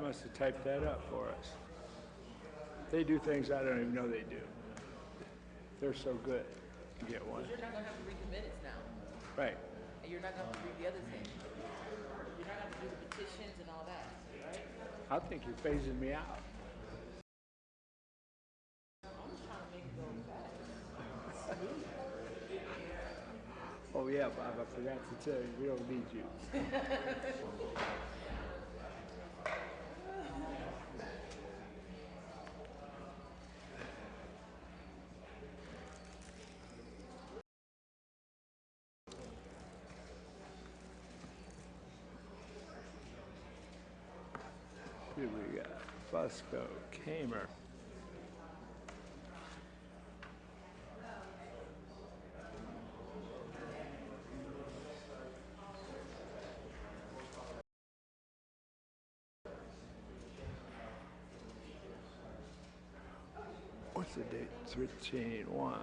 wants to type that up for us. They do things I don't even know they do. They're so good. You get one. You're not going to have to read the minutes now. Right. And you're not going to have to read the other things. You're not going to have to do the petitions and all that, right? I think you're phasing me out. I'm just trying to make it go fast. Oh yeah, Bob, I forgot to tell you, we don't need you. Here we got Fusco, Kamer. What's the date? 13/1.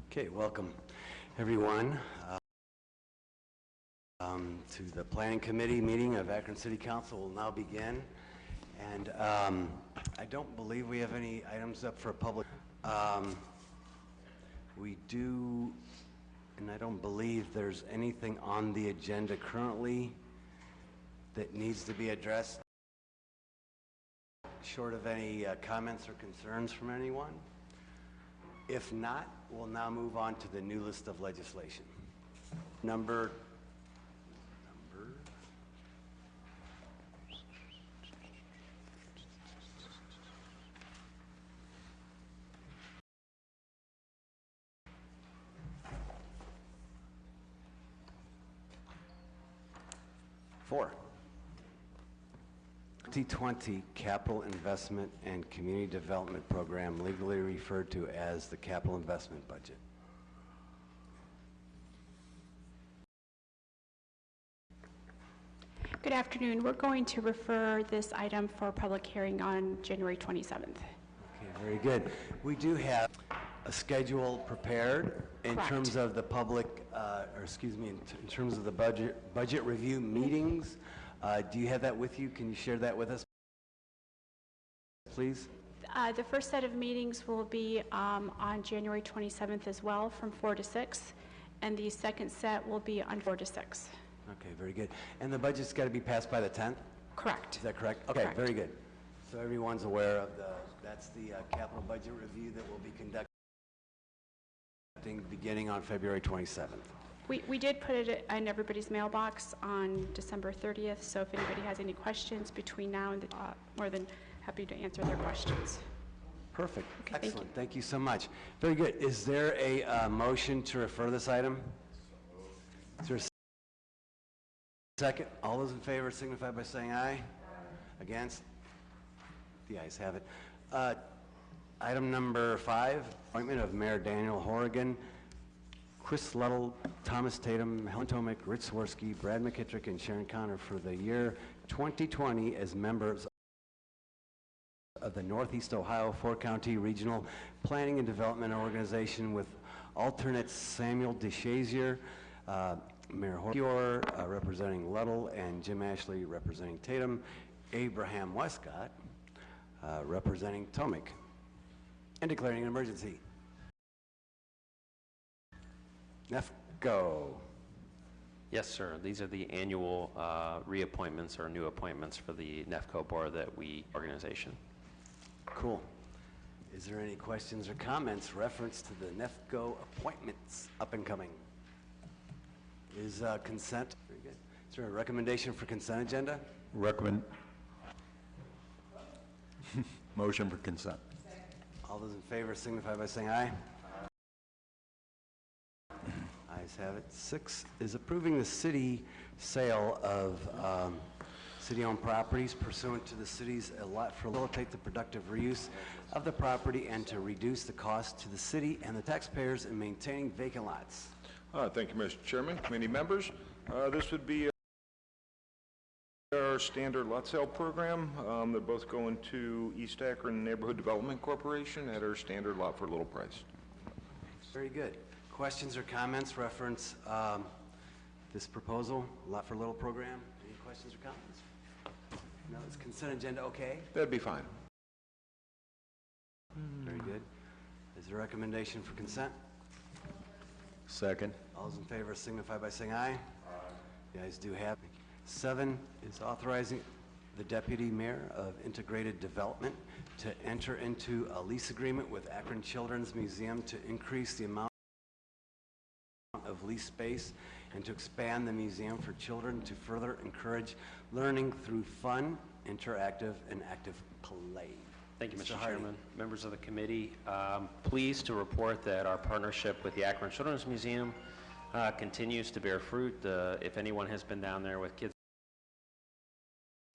Okay, welcome everyone to the Planning Committee meeting of Akron City Council will now begin. And I don't believe we have any items up for public. We do, and I don't believe there's anything on the agenda currently that needs to be addressed, short of any comments or concerns from anyone. If not, we'll now move on to the new list of legislation. Number 4. 2020 Capital Investment and Community Development Program, legally referred to as the Capital Investment Budget. Good afternoon. We're going to refer this item for public hearing on January 27th. Okay, very good. We do have a schedule prepared in Correct. terms of the public, in terms of the budget review meetings. Do you have that with you? Can you share that with us, please? The first set of meetings will be on January 27th as well, from 4 to 6. and the second set will be on 4 to 6. Okay, very good. And the budget's got to be passed by the 10th? Correct. Is that correct? Okay, Correct. very good. So everyone's aware of that's the capital budget review that will be conducting beginning on February 27th. We did put it in everybody's mailbox on December 30th, so if anybody has any questions between now and more than happy to answer their questions. Perfect. Okay, thank you. Excellent. Thank you so much. Very good. Is there a motion to refer this item? Is there a second? All those in favor signify by saying aye. Against? The ayes have it. Item number 5, appointment of Mayor Daniel Horrigan, Chris Luddle, Thomas Tatum, Helen Tomick, Rich Swirsky, Brad McKittrick, and Sharon Connor for the year 2020 as members of the Northeast Ohio 4-County Regional Planning and Development Organization with alternates Samuel DeShazier, Mayor Horrigan representing Luddle, and Jim Ashley representing Tatum, Abraham Westcott representing Tomick, and declaring an emergency. NEFCO. Yes, sir. These are the annual reappointments or new appointments for the NEFCO board organization. Cool. Is there any questions or comments reference to the NEFCO appointments up and coming? Is consent? Very good. Is there a recommendation for consent agenda? Motion for consent. All those in favor signify by saying aye. Ayes have it. 6 is approving the city sale of city-owned properties pursuant to the city's facilitate the productive reuse of the property and to reduce the cost to the city and the taxpayers in maintaining vacant lots. Thank you, Mr. Chairman, committee members. This would be our standard lot sale program. They're both going to East Akron Neighborhood Development Corporation at our standard lot for a little price. Very good. Questions or comments reference this proposal, Lot for Little program? Any questions or comments? No, it's consent agenda okay? That'd be fine. Very good. Is there a recommendation for consent? Second. All those in favor signify by saying aye. The ayes do have it. 7 is authorizing the Deputy Mayor of Integrated Development to enter into a lease agreement with Akron Children's Museum to increase the amount of lease space and to expand the museum for children to further encourage learning through fun, interactive, and active play. Thank you, Mr. Hardy. Chairman. Members of the committee, pleased to report that our partnership with the Akron Children's Museum continues to bear fruit. If anyone has been down there with kids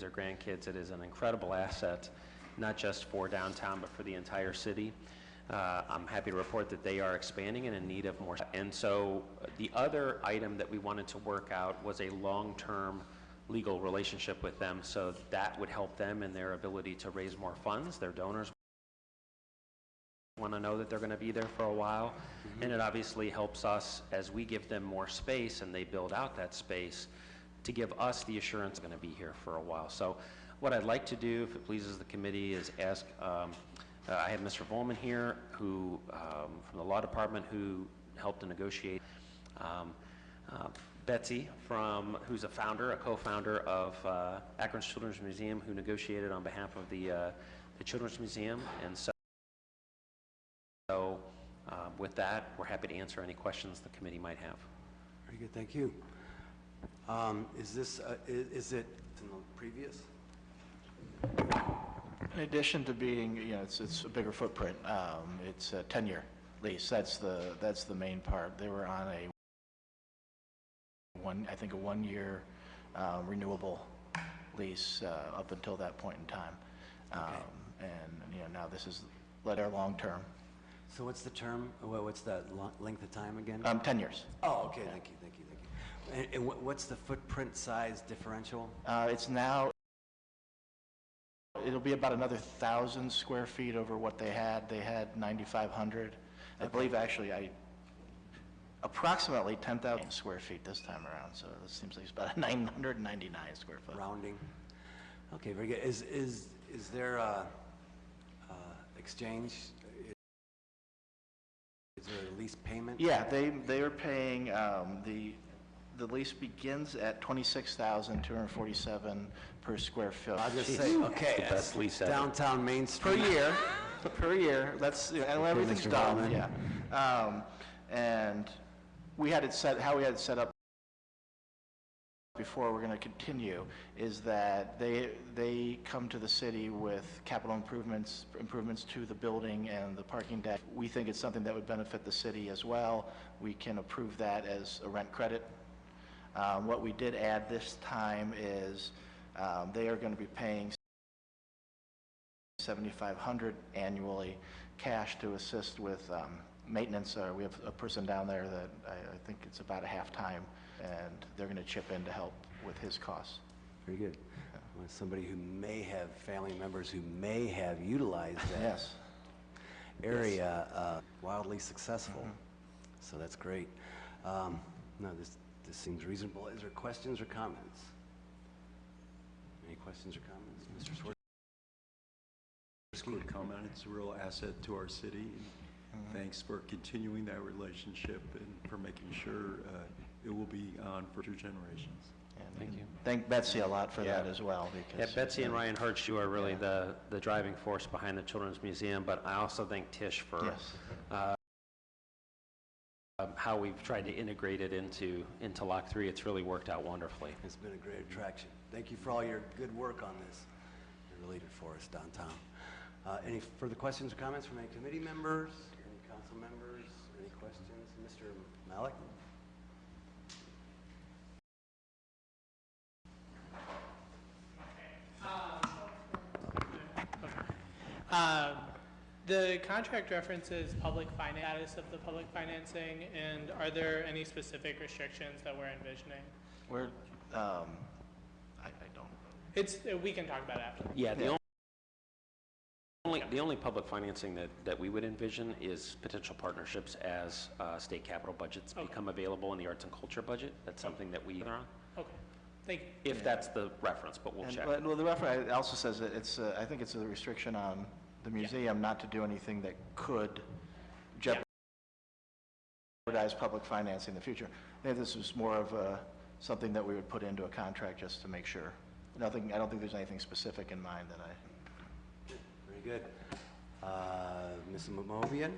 or grandkids, it is an incredible asset, not just for downtown, but for the entire city. I'm happy to report that they are expanding and in need of more. And so the other item that we wanted to work out was a long-term legal relationship with them, so that would help them in their ability to raise more funds. Their donors want to know that they're going to be there for a while, and it obviously helps us as we give them more space and they build out that space to give us the assurance they're going to be here for a while. So what I'd like to do, if it pleases the committee, is ask, I have Mr. Volman here, who from the law department, who helped to negotiate. Betsy, who's a co-founder of Akron Children's Museum, who negotiated on behalf of the Children's Museum. And so with that, we're happy to answer any questions the committee might have. Very good, thank you. Is it in the previous? In addition to being, it's a bigger footprint. It's a 10-year lease. That's the main part. They were on a one-year renewable lease up until that point in time. Okay. And now this is our long-term. So what's the term? What's the length of time again? 10 years. Oh, okay. Yeah. Thank you. And what's the footprint size differential? It'll be about another 1,000 square feet over what they had. They had 9,500. Okay. I believe actually approximately 10,000 square feet this time around. So it seems like it's about 999 square foot. Rounding. Okay, very good. Is there a exchange? Is there a lease payment? Yeah, they are paying, the lease begins at $26,247 per square foot. I'll just say, okay, The best lease ever. downtown Main Per Street. year, per year, that's, and everything's Mr. done, Ballman. yeah. And we had it set, how we had it set up before we're going to continue is that they come to the city with capital improvements to the building and the parking deck. We think it's something that would benefit the city as well. We can approve that as a rent credit. What we did add this time is they are going to be paying $7,500 annually cash to assist with maintenance. We have a person down there that I think it's about a half-time, and they're going to chip in to help with his costs. Very good. Well, somebody who may have family members who may have utilized that Yes. area, wildly successful. So that's great. No, this seems reasonable. Is there questions or comments? Any questions or comments? Mr. Swartz? Just quick comment, it's a real asset to our city. And thanks for continuing that relationship and for making sure it will be on for future generations. And Thank you. Thank Betsy a lot for that Yeah. as well. Yeah, Because Betsy and Ryan Hirsch, you are really the driving force behind the Children's Museum, but I also thank Tish for Yes. how we've tried to integrate it into Lock 3. It's really worked out wonderfully. It's been a great attraction. Thank you for all your good work on this. You really did for us downtown. Any further questions or comments from any committee members, any council members? Any questions? Mr. Malik? The contract references public finance, status of the public financing, and are there any specific restrictions that we're envisioning? We're, I don't, It's, we can talk about it after. Yeah, Yeah. the only public financing that we would envision is potential partnerships as state capital budgets Okay. become available in the arts and culture budget. That's something that we are on, Okay, thank you. if that's the reference, but we'll check. well, the reference also says that it's, I think it's a restriction on the museum not to do anything that could jeopardize public financing in the future. I think this is more of something that we would put into a contract just to make sure. Nothing, I don't think there's anything specific in mind that I... Very good. Ms. Movian?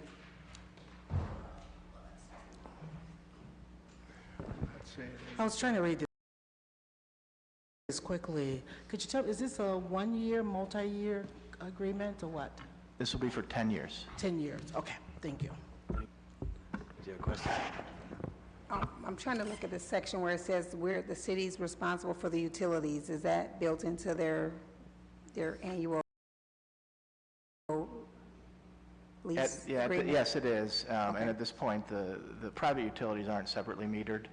I was trying to read this quickly. Could you tell, is this a one-year, multi-year agreement or what? This will be for 10 years. 10 years, okay, thank you. Do you have a question? I'm trying to look at the section where it says where the city's responsible for the utilities. Is that built into their annual lease agreement? Yes, it is. And at this point, the private utilities aren't separately metered,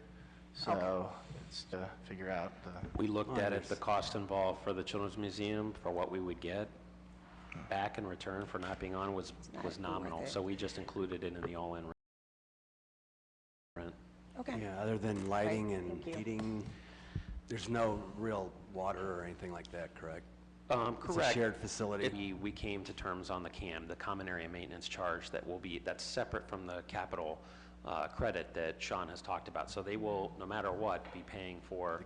so it's to figure out the... We looked at it, nice. the cost involved for the Children's Museum, for what we would get back in return for not being on was not worth nominal. it. So we just included it in the all-in rent. Okay. Yeah, other than lighting and thank you. heating, there's no real water or anything like that, correct? It's a Correct. shared facility. We came to terms on the CAM, the Common Area Maintenance Charge, that's separate from the capital credit that Sean has talked about. So they will, no matter what, be paying for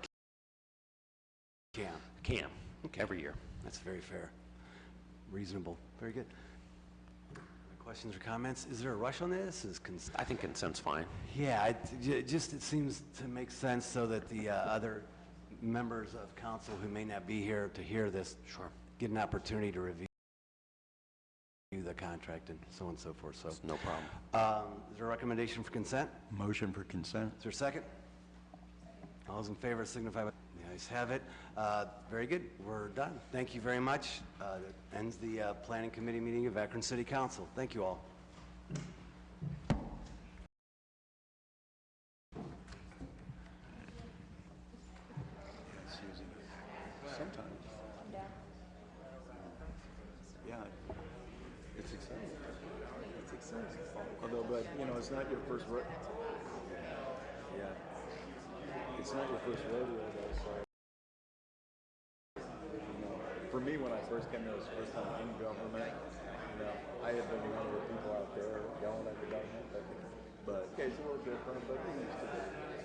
CAM every year. That's very fair. Reasonable. Very good. Questions or comments? Is there a rush on this? I think consent's fine. Yeah, it seems to make sense so that the other members of council who may not be here to hear this get an opportunity to review the contract and so on and so forth. So No problem. Is there a recommendation for consent? Motion for consent. Is there a second? All those in favor signify by... The ayes have it. Very good. We're done. Thank you very much. That ends the Planning Committee meeting of Akron City Council. Thank you all. Sometimes. Yeah, it's exciting. It's exciting. Although, but, you know, it's not your first it's not your first rodeo, though, so. You know, for me, when I first came here, it was the first time in government. You know, I had been one of the people out there yelling at the government, but Okay, it's a little different, but it used to be.